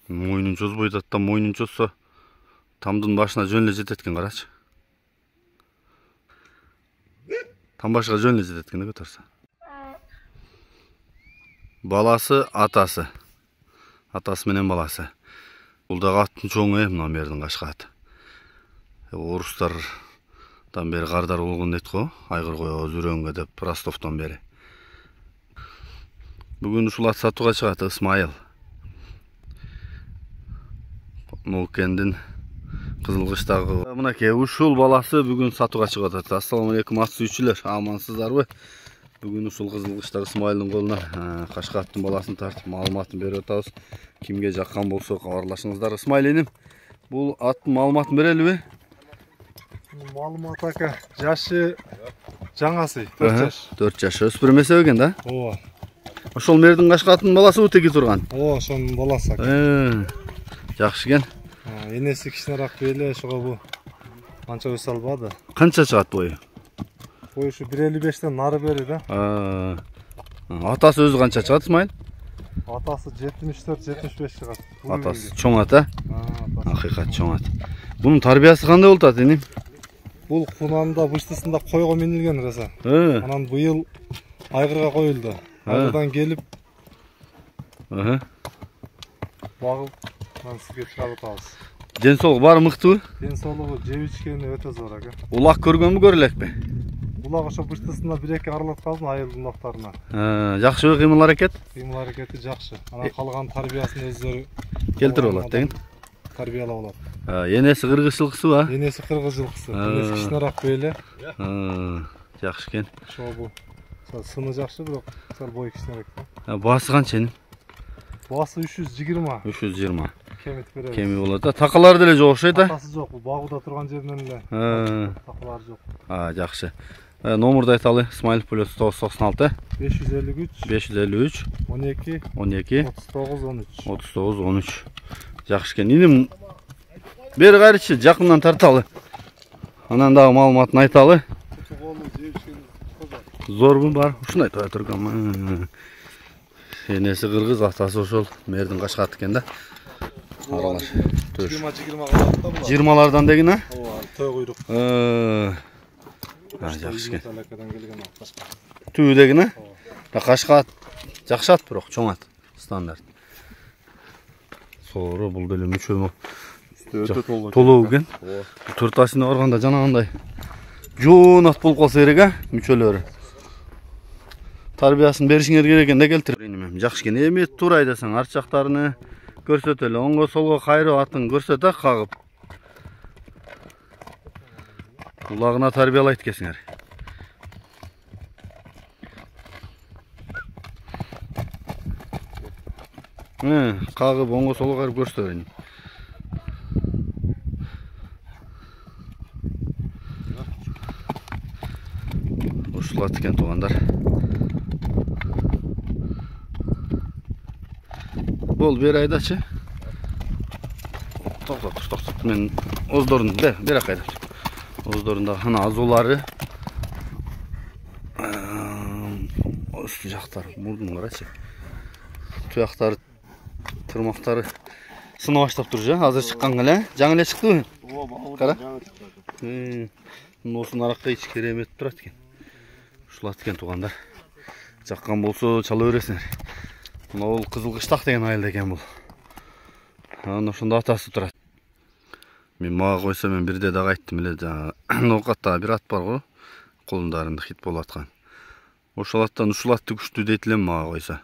Мойнун чозбой жатта, мойнун чозсо тамдын башына жөн эле жетет экен, карачы. Там башыга жөн эле жетет экен көтөрсө. Баласы, атасы. Атасы менен баласы. Бул дагы аттын чоңу мына мердин кашкаты. Орустардан бери кардар болгон дейт го, айгыр кое жүрөнгө деп Ростовдон бери. Бүгүн ушул ат сатууга чыгат Исмайыл. Нолкендин Кызылкыштагы. Мынакей ушул баласы бүгүн сатууга чыгып атат. Ассаламу алейкум ат сүйүүчүлөр, амансыздарбы? Бүгүн ушул Кызылкыштагы Исмайылдын колуна кашкаттын баласын тартып маалыматын берип атабыз. Кимге жаккан болсо кабарлашыңыздар. Исмайыл эним, бул аттын маалыматын берелиби? Маалымат ака, жашы жаңасы 4 жаш. 4 жаш. Өспүрүм эсеп экен да? Ооба. Ошол мердин кашкаттын баласы теги турган. Ооба, ошонун баласы ака. Жакшы экен. Энеси кичинерак беле, ошого бу анча өсө албады. Канча чыгат бою? Бою ушу 1.55тен нары бери да. Атасы өзү канча чыгат, Исмайыл? Атасы 74-75 чыгат. Атасы чоң ат, Акыйкат чоң ат. Бунун тарбиясы кандай болуп атат, эним? Бул кунанда быштысында койго минилген раса. Анан быйыл айгырга коюлду. Айгырдан келип багып, анан сизге чыгарып атабыз. Ден соолугу баары мыктыбы? Ден соолугу жеп ичкени өтө зор ака. Улак көргөнбү, көрө элекпи? Улак ошо быштысында 1-2 аралатканбын айылдын улактарына. Жакшыбы кыймыл аракет? Кыймыл аракети жакшы. Анан калган тарбиясын өздөрү келтирип алат деген. Тарбиялап алат. Энеси кыргыз жылкысыбы? Энеси кыргыз жылкысы. Энеси кичинерак беле. Жакшы экен. Ошо бу. Сыны жакшы, бирок сал бою кичинерак. Баасы канча эним? Баасы 320. 320. Кемитип беребиз. Кеми болот да. Такалар деле жок окшойт да? Такасы жок, бул багууда турган жеринен эле. Такалар жок. Жакшы. Номурду айталы. Исмайыл +996 553 12 39 13. Жакшы экен. Иним бери кайрычы, жакындан тарталы. Анан дагы маалыматын айталы. Зорбу бар? Ушуну айтып тургам. Энеси кыргыз, атасы ошол мердин кашкаты экен да. Аралаш. 20 калат да бул. 20лардан деген, а? Ооба, төө куйрук. Жакшы экен. Түбү деген, а? Кашкат жакшы ат, бирок чоң ат. Стандарт. Соору бул деле мүчө өтө толуу экен. 4 асына барганда жанагындай жоон ат болуп калса керек, а? Мүчөлөрү. Тарбиясын беришиңер керек экен да, келтирип. Жакшы экен. Эми турай десең арт жактарыны көрсөт эле. Оңго солго кайрып атын көрсөт, кагып. Улагына тарбиялайт экенсиңер. Кагып оңго солго кайрып көрсөт эле. Ушул ат экен туугандар. Бол бери айдачы. Токтот. Мен оздорун бери кайдап. Оздорунда ана азуулары. Үстү жактары, мурдун карачы. Туяктары, тырмактары сына баштап тур жа. Азыр чыккан эле. Жаңы эле чыктыбы? Ооба, кара. жаңы чыкты. Ноосун аракка ич керемет турат экен. Ушул ат экен туугандар. Жаккан болсо чала бересиңер. Мына бул Кызылкыштак деген айылда экен бул. Анан ошондо атасы турат. Мен мага койсо мен бирде дагы айттым эле, жана ноокатта бир ат бар го, колундарында хит болуп аткан. Ошол аттан ушул атты күчтүү дейт элем мага койсо.